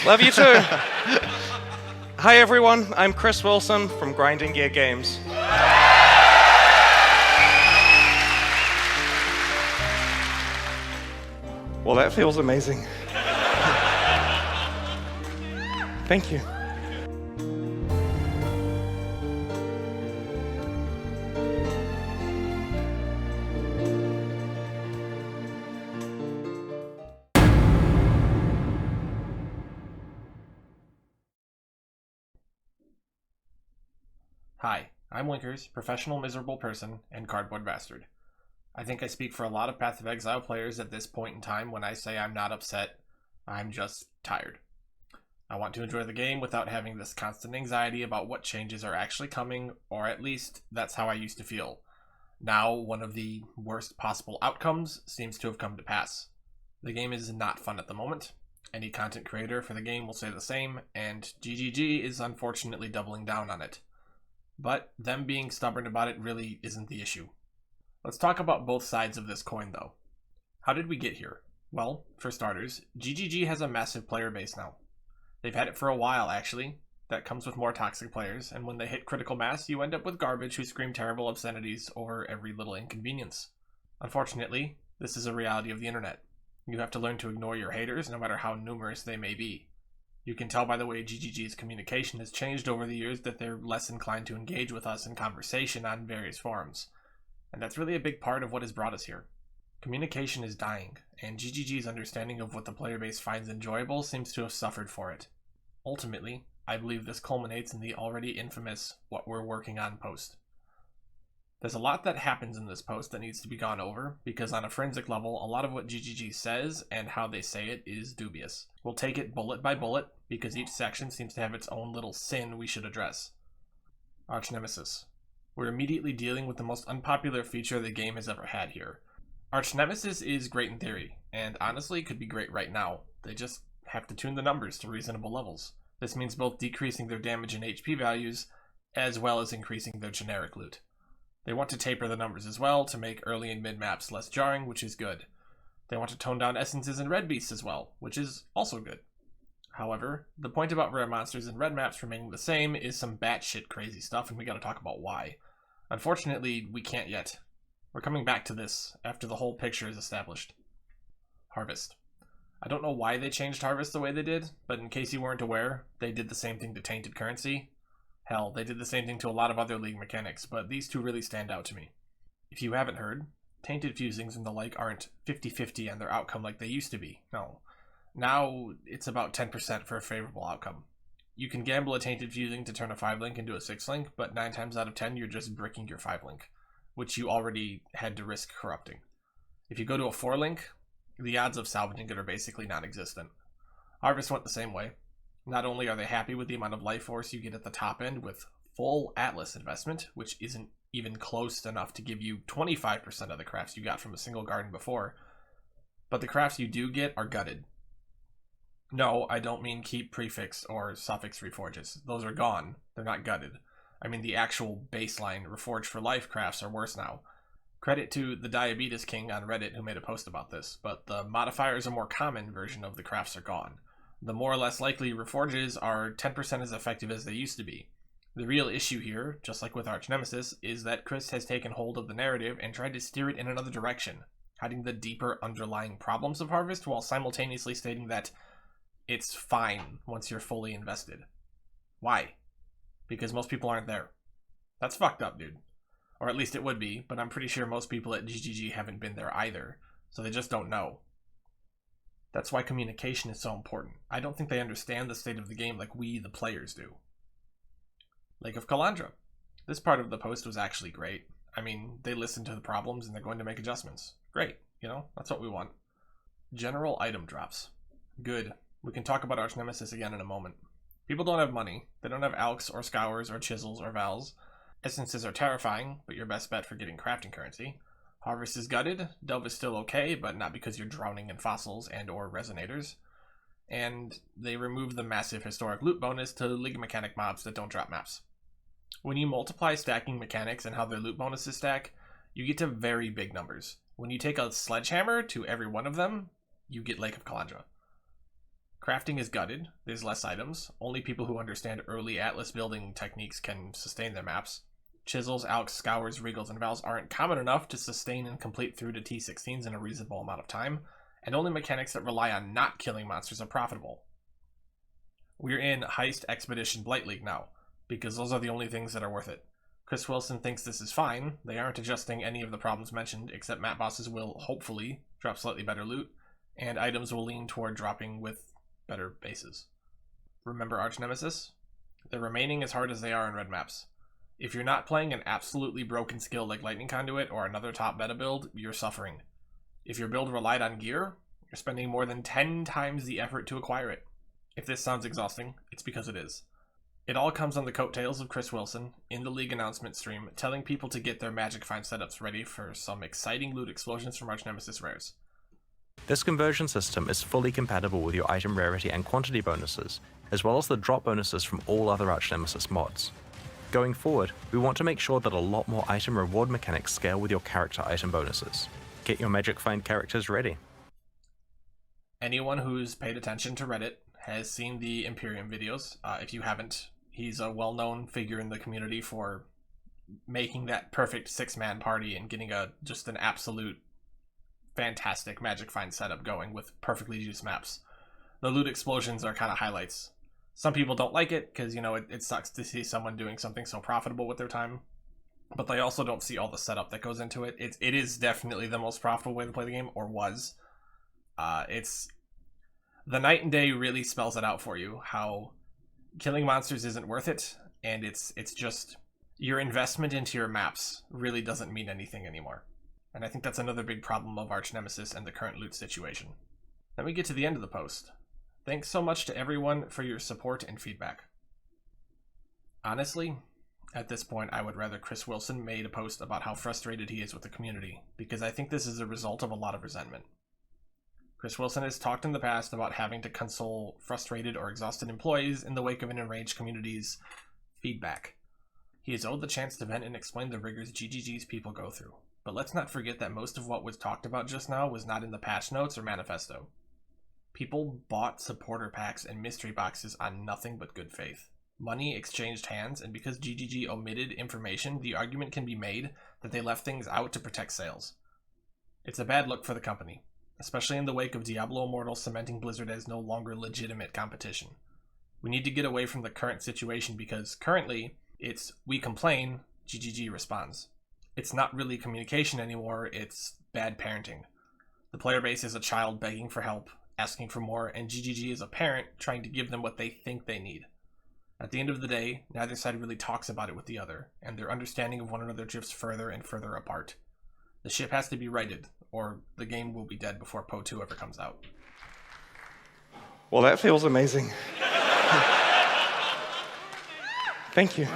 Love you too. Hi everyone, I'm Chris Wilson from Grinding Gear Games. Well, that feels amazing. Thank you. Hi, I'm Winkers, professional miserable person, and cardboard bastard. I think I speak for a lot of Path of Exile players at this point in time when I say I'm not upset, I'm just tired. I want to enjoy the game without having this constant anxiety about what changes are actually coming, or at least that's how I used to feel. Now, one of the worst possible outcomes seems to have come to pass. The game is not fun at the moment. Any content creator for the game will say the same, and GGG is unfortunately doubling down on it. But them being stubborn about it really isn't the issue. Let's talk about both sides of this coin though. How did we get here? Well, for starters, GGG has a massive player base now. They've had it for a while actually. That comes with more toxic players, and when they hit critical mass, you end up with garbage who scream terrible obscenities over every little inconvenience. Unfortunately, this is a reality of the internet. You have to learn to ignore your haters no matter how numerous they may be. You can tell by the way GGG's communication has changed over the years that they're less inclined to engage with us in conversation on various forums. And that's really a big part of what has brought us here. Communication is dying, and GGG's understanding of what the player base finds enjoyable seems to have suffered for it. Ultimately, I believe this culminates in the already infamous "what we're working on" post. There's a lot that happens in this post that needs to be gone over, because on a forensic level, a lot of what GGG says and how they say it is dubious. We'll take it bullet by bullet, because each section seems to have its own little sin we should address. Archnemesis. We're immediately dealing with the most unpopular feature the game has ever had here. Archnemesis is great in theory, and honestly could be great right now. They just have to tune the numbers to reasonable levels. This means both decreasing their damage and HP values, as well as increasing their generic loot. They want to taper the numbers as well to make early and mid maps less jarring, which is good. They want to tone down essences and red beasts as well, which is also good. However, the point about rare monsters and red maps remaining the same is some batshit crazy stuff, and we gotta talk about why. Unfortunately, we can't yet. We're coming back to this after the whole picture is established. Harvest. I don't know why they changed Harvest the way they did, but in case you weren't aware, they did the same thing to Tainted Currency. Hell, they did the same thing to a lot of other League mechanics, but these two really stand out to me. If you haven't heard, Tainted Fusings and the like aren't 50-50 on their outcome like they used to be. No. Now, it's about 10% for a favorable outcome. You can gamble a Tainted Fusing to turn a 5-link into a 6-link, but 9 times out of 10 you're just bricking your 5-link, which you already had to risk corrupting. If you go to a 4-link, the odds of salvaging it are basically non-existent. Harvest went the same way. Not only are they happy with the amount of life force you get at the top end with full Atlas investment, which isn't even close enough to give you 25% of the crafts you got from a single garden before, but the crafts you do get are gutted. No, I don't mean keep prefix or suffix reforges. Those are gone. They're not gutted. I mean the actual baseline reforged for life crafts are worse now. Credit to the Diabetes King on Reddit who made a post about this, but the modifiers, a more common version of the crafts, are gone. The more or less likely reforges are 10% as effective as they used to be. The real issue here, just like with Archnemesis, is that Chris has taken hold of the narrative and tried to steer it in another direction, hiding the deeper underlying problems of Harvest while simultaneously stating that it's fine once you're fully invested. Why? Because most people aren't there. That's fucked up, dude. Or at least it would be, but I'm pretty sure most people at GGG haven't been there either, so they just don't know. That's why communication is so important. I don't think they understand the state of the game like we, the players, do. Lake of Calandra. This part of the post was actually great. I mean, they listened to the problems and they're going to make adjustments. Great, that's what we want. General item drops. Good. We can talk about Archnemesis again in a moment. People don't have money. They don't have alks or scours or chisels or vals. Essences are terrifying, but your best bet for getting crafting currency. Harvest is gutted. Delve is still okay, but not because you're drowning in fossils and or resonators. And they remove the massive historic loot bonus to League mechanic mobs that don't drop maps. When you multiply stacking mechanics and how their loot bonuses stack, you get to very big numbers. When you take a sledgehammer to every one of them, you get Lake of Kalandra. Crafting is gutted, there's less items, only people who understand early Atlas building techniques can sustain their maps. Chisels, Alks, Scours, Regals, and Vals aren't common enough to sustain and complete through to T16s in a reasonable amount of time, and only mechanics that rely on not killing monsters are profitable. We're in Heist, Expedition, Blight League now, because those are the only things that are worth it. Chris Wilson thinks this is fine, they aren't adjusting any of the problems mentioned, except map bosses will, hopefully, drop slightly better loot, and items will lean toward dropping with better bases. Remember Archnemesis? They're remaining as hard as they are in red maps. If you're not playing an absolutely broken skill like Lightning Conduit or another top meta build, you're suffering. If your build relied on gear, you're spending more than 10 times the effort to acquire it. If this sounds exhausting, it's because it is. It all comes on the coattails of Chris Wilson in the league announcement stream telling people to get their Magic Find setups ready for some exciting loot explosions from Archnemesis rares. This conversion system is fully compatible with your item rarity and quantity bonuses, as well as the drop bonuses from all other Archnemesis mods. Going forward, we want to make sure that a lot more item reward mechanics scale with your character item bonuses. Get your Magic Find characters ready. Anyone who's paid attention to Reddit has seen the Empyrian videos. If you haven't, he's a well-known figure in the community for making that perfect 6-man party and getting just an absolute fantastic Magic Find setup going with perfectly juiced maps. The loot explosions are kind of highlights. Some people don't like it because, it sucks to see someone doing something so profitable with their time, but they also don't see all the setup that goes into it. It is definitely the most profitable way to play the game, or was. It's the night and day really spells it out for you, how killing monsters isn't worth it, and it's just your investment into your maps really doesn't mean anything anymore. And I think that's another big problem of Archnemesis and the current loot situation. Then we get to the end of the post. Thanks so much to everyone for your support and feedback. Honestly, at this point I would rather Chris Wilson made a post about how frustrated he is with the community, because I think this is a result of a lot of resentment. Chris Wilson has talked in the past about having to console frustrated or exhausted employees in the wake of an enraged community's feedback. He is owed the chance to vent and explain the rigors GGG's people go through. But let's not forget that most of what was talked about just now was not in the patch notes or manifesto. People bought supporter packs and mystery boxes on nothing but good faith. Money exchanged hands, and because GGG omitted information, the argument can be made that they left things out to protect sales. It's a bad look for the company, especially in the wake of Diablo Immortal cementing Blizzard as no longer legitimate competition. We need to get away from the current situation because currently, it's we complain, GGG responds. It's not really communication anymore, it's bad parenting. The player base is a child begging for help, asking for more, and GGG is a parent trying to give them what they think they need. At the end of the day, neither side really talks about it with the other, and their understanding of one another drifts further and further apart. The ship has to be righted, or the game will be dead before Po 2 ever comes out. Well, that feels amazing. Thank you.